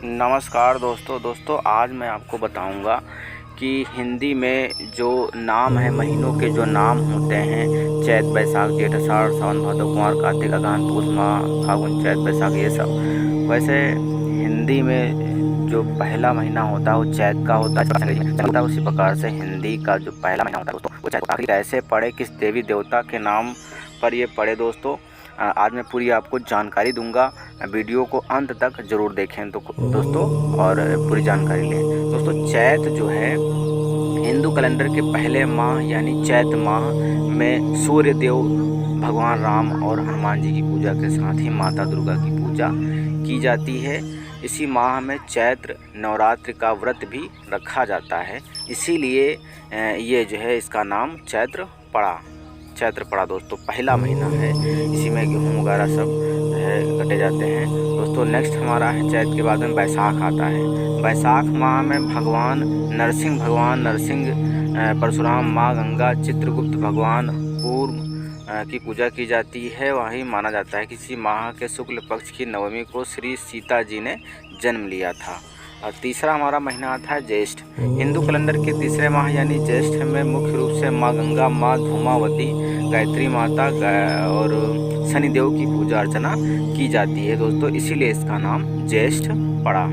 नमस्कार दोस्तों आज मैं आपको बताऊंगा कि हिंदी में जो नाम है, महीनों के जो नाम होते हैं, चैत बैसाख जेठ आषाढ़ सावन भादो कुंवार कार्तिक अगहन पूस माह फागुन चैत बैसाख, ये सब वैसे हिंदी में जो पहला महीना होता है वो चैत का होता है। उसी प्रकार से हिंदी का जो पहला महीना होता है दोस्तों वो चैत। कैसे पढ़े, किस देवी देवता के नाम पर ये पढ़े दोस्तों, आज मैं पूरी आपको जानकारी दूंगा। वीडियो को अंत तक ज़रूर देखें तो दोस्तों और पूरी जानकारी लें। दोस्तों चैत जो है हिंदू कैलेंडर के पहले माह यानी चैत माह में सूर्य देव, भगवान राम और हनुमान जी की पूजा के साथ ही माता दुर्गा की पूजा की जाती है। इसी माह में चैत्र नवरात्रि का व्रत भी रखा जाता है, इसीलिए ये जो है इसका नाम चैत्र पड़ा दोस्तों। पहला महीना है, इसी में गेहूँ वगैरह सब कटे जाते हैं दोस्तों। नेक्स्ट हमारा है चैत के बाद में बैसाख आता है। बैसाख माह में भगवान नरसिंह, परशुराम, माँ गंगा, चित्रगुप्त, भगवान पूर्व की पूजा की जाती है। वही माना जाता है कि इसी माह के शुक्ल पक्ष की नवमी को श्री सीता जी ने जन्म लिया था। और तीसरा हमारा महीना आता है ज्येष्ठ। हिंदू कैलेंडर के तीसरे माह यानी ज्येष्ठ में मुख्य रूप से माँ गंगा, माँ धूमावती, गायत्री माता और शनिदेव की पूजा अर्चना की जाती है दोस्तों, इसीलिए इसका नाम ज्येष्ठ पड़ा।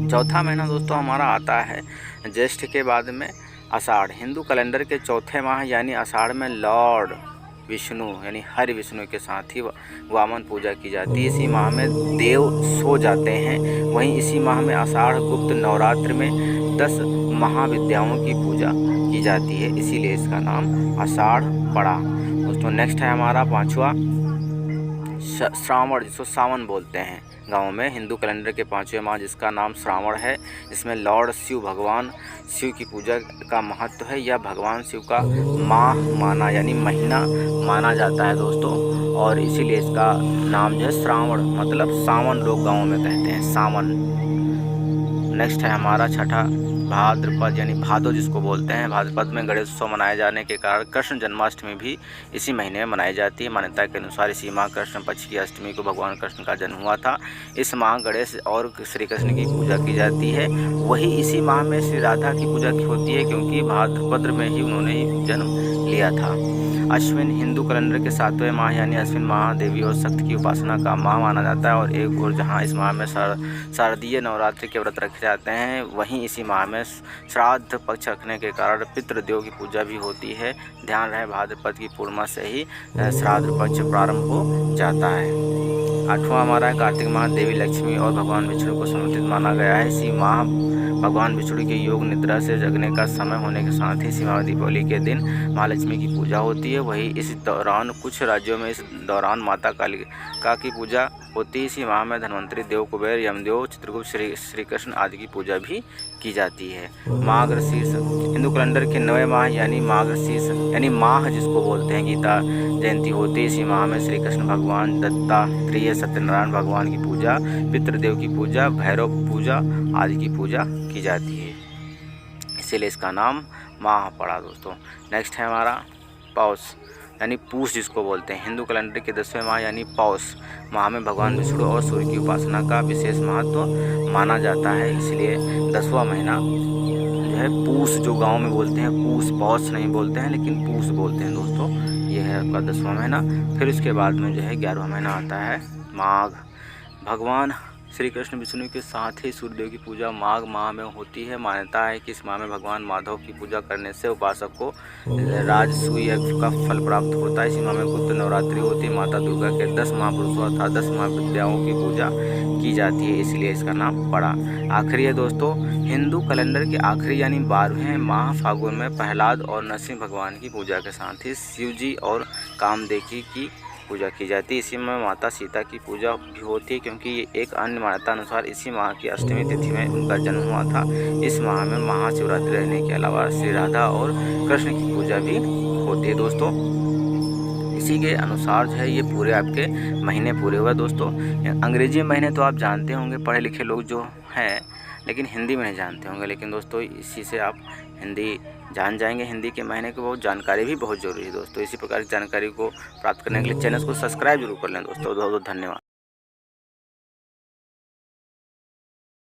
चौथा महीना दोस्तों हमारा आता है ज्येष्ठ के बाद में आषाढ़। हिंदू कैलेंडर के चौथे माह यानी आषाढ़ में लॉर्ड विष्णु यानी हरि विष्णु के साथ ही वामन पूजा की जाती है। इसी माह में देव सो जाते हैं। वहीं इसी माह में आषाढ़ गुप्त नवरात्र में 10 महाविद्याओं की पूजा की जाती है, इसीलिए इसका नाम आषाढ़ पड़ा दोस्तों। नेक्स्ट है हमारा पांचवा श्रावण, जिसको सावन बोलते हैं गाँव में। हिंदू कैलेंडर के पांचवें माह जिसका नाम श्रावण है, इसमें लॉर्ड शिव, भगवान शिव की पूजा का महत्व है। यह भगवान शिव का माह माना यानी महीना माना जाता है दोस्तों, और इसीलिए इसका नाम जो है श्रावण, मतलब सावन लोग गाँव में कहते हैं, सावन। नेक्स्ट है हमारा छठा भाद्रपद यानी भादो जिसको बोलते हैं। भाद्रपद में गणेश उत्सव मनाए जाने के कारण कृष्ण जन्माष्टमी भी इसी महीने में मनाई जाती है। मान्यता के अनुसार इसी माह कृष्ण पक्ष की अष्टमी को भगवान कृष्ण का जन्म हुआ था। इस माह गणेश और श्री कृष्ण की पूजा की जाती है। वही इसी माह में श्री राधा की पूजा की होती है, क्योंकि भाद्रपद में ही उन्होंने जन्म लिया था। अश्विन हिंदू कैलेंडर के 7वें माह यानी अश्विन माह देवी और शक्ति की उपासना का माह माना जाता है। और एक और जहाँ इस माह में शारदीय नवरात्रि के व्रत रखे जाते हैं, वहीं इसी माह में श्राद्ध पक्ष रखने के कारण पितृदेव की पूजा भी होती है। ध्यान रहे भाद्रपद की पूर्णिमा से ही श्राद्ध पक्ष प्रारंभ हो जाता है। आठवां हमारा कार्तिक माह देवी लक्ष्मी और भगवान विष्णु को समर्पित माना गया है। इसी माह भगवान विष्णु के योग निद्रा से जगने का समय होने के साथ ही सीमा दीपावली के दिन महालक्ष्मी की पूजा होती है। वही इस दौरान कुछ राज्यों में इस दौरान माता कालिका की पूजा होती है। इसी माह में धन्वंतरी, देव, कुबेर, यमदेव, चित्रगुप्त, श्री कृष्ण आदि की पूजा भी की जाती है। मार्गशीर्ष हिंदू कैलेंडर के 9वें माह यानी मार्गशीर्ष यानी माह जिसको बोलते हैं गीता जयंती होती है। इसी माह में श्री कृष्ण भगवान, दत्तात्रेय, सत्यनारायण भगवान की पूजा, पितृदेव की पूजा, भैरव पूजा आदि की पूजा की जाती है, इसीलिए इसका नाम माह पड़ा दोस्तों। नेक्स्ट है हमारा पौष यानी पूष जिसको बोलते हैं। हिंदू कैलेंडर के 10वें माह यानी पौष माह में भगवान विष्णु और सूर्य की उपासना का विशेष महत्व माना जाता है, इसलिए 10वां महीना जो है पूष, जो गांव में बोलते हैं पूष, पौष नहीं बोलते हैं लेकिन पूष बोलते हैं दोस्तों। ये है आपका 10वां महीना। फिर उसके बाद में जो है 11वां महीना आता है माघ। भगवान श्री कृष्ण विष्णु के साथ ही सूर्यदेव की पूजा माघ माह में होती है। मान्यता है कि इस माह में भगवान माधव की पूजा करने से उपासक को राजसूय यज्ञ का फल प्राप्त होता है। इसी माह में गुप्त नवरात्रि होती है। माता दुर्गा के 10 महापुरुषों अर्थात 10 महाविद्याओं की पूजा की जाती है, इसलिए इसका नाम पड़ा। आखिरी है दोस्तों हिंदू कैलेंडर के आखिरी यानी 12वें माह फागुन में प्रहलाद और नरसिंह भगवान की पूजा के साथ ही शिव जी और कामदेवी की पूजा की जाती है। इसी में माता सीता की पूजा भी होती है, क्योंकि एक अन्य मान्यता अनुसार इसी माह की अष्टमी तिथि में उनका जन्म हुआ था। इस माह में महाशिवरात्रि रहने के अलावा श्री राधा और कृष्ण की पूजा भी होती है दोस्तों। इसी के अनुसार जो है ये पूरे आपके महीने पूरे हुए दोस्तों। अंग्रेजी महीने तो आप जानते होंगे, पढ़े लिखे लोग जो हैं, लेकिन हिंदी में नहीं जानते होंगे। लेकिन दोस्तों इसी से आप हिंदी जान जाएंगे। हिंदी के महीने की बहुत जानकारी भी बहुत ज़रूरी है दोस्तों। इसी प्रकार की जानकारी को प्राप्त करने के लिए चैनल को सब्सक्राइब जरूर कर लें दोस्तों। बहुत बहुत धन्यवाद।